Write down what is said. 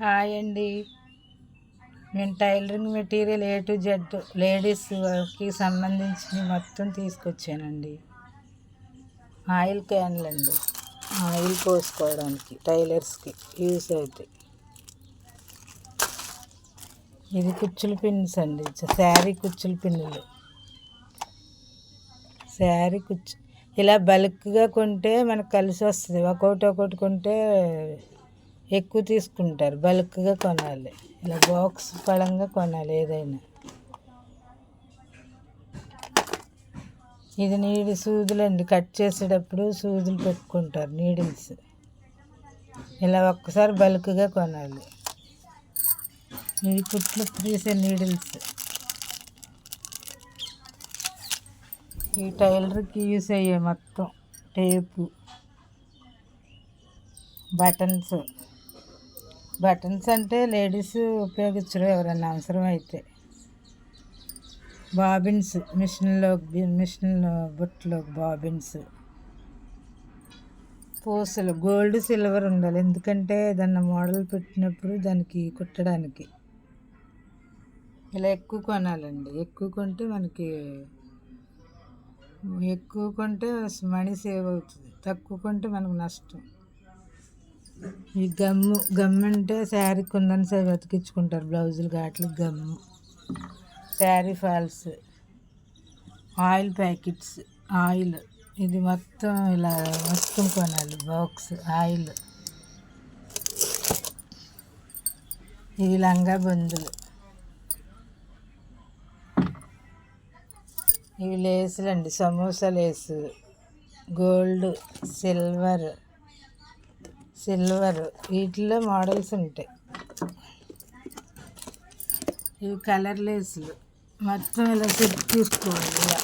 Hi అండి. నేను tailoring material A to Z లేడీస్కి సంబంధించి మొత్తం తీసుకొచ్చానండి. ఆయిల్ క్యాన్లు అండి, ఆయిల్ పోసుకోవడానికి టైలర్స్కి యూస్ అవుతాయి. ఇది కుచ్చుల పిన్స్ అండి, శారీ కుచ్చుల పిన్నులు. శారీ కుచ్చు ఇలా బల్క్గా కొంటే మనకు కలిసి వస్తుంది. ఒక్కొక్కటి కొంటే ఎక్కువ తీసుకుంటారు. బల్క్గా కొనాలి, ఇలా బాక్స్ పడంగా కొనాలి ఏదైనా. ఇది సూదులండి, కట్ చేసేటప్పుడు సూదులు పెట్టుకుంటారు, నీడిల్స్. ఇలా ఒక్కసారి బల్క్గా కొనాలి. ఇవి కుట్లు తీసే నీడిల్స్. ఈ టైలర్కి యూస్ అయ్యే మొత్తం టేపు, బటన్స్ అంటే లేడీస్ ఉపయోగించరు, ఎవరైనా అవసరం అయితే. బాబిన్స్, మిషన్ బుట్టలో బాబిన్స్. పూసలు గోల్డ్ సిల్వర్ ఉండాలి, ఎందుకంటే ఏదన్నా మోడల్ పెట్టినప్పుడు దానికి కుట్టడానికి. ఇలా ఎక్కువ కొనాలండి, ఎక్కువ కొంటే మనీ సేవ్ అవుతుంది, తక్కువ కొంటే మనకు నష్టం. ఈ గమ్ము అంటే శారీ కుందని సేవ్ అతికించుకుంటారు, బ్లౌజులు గాట్లకి gum. Sari falls, oil packets, oil. ఇది మొత్తం ఇలా మొత్తం కొనాలి, బాక్స్ ఆయిల్. ఇవి లంగా బొందులు. ఇవి లేసులు అండి, సమోసా లేసు, గోల్డ్, సిల్వర్ వీటిలో మోడల్స్ ఉంటాయి. ఇవి కలర్ లేసులు. మొత్తం ఇలా సెట్ తీసుకోవాలి. ఇలా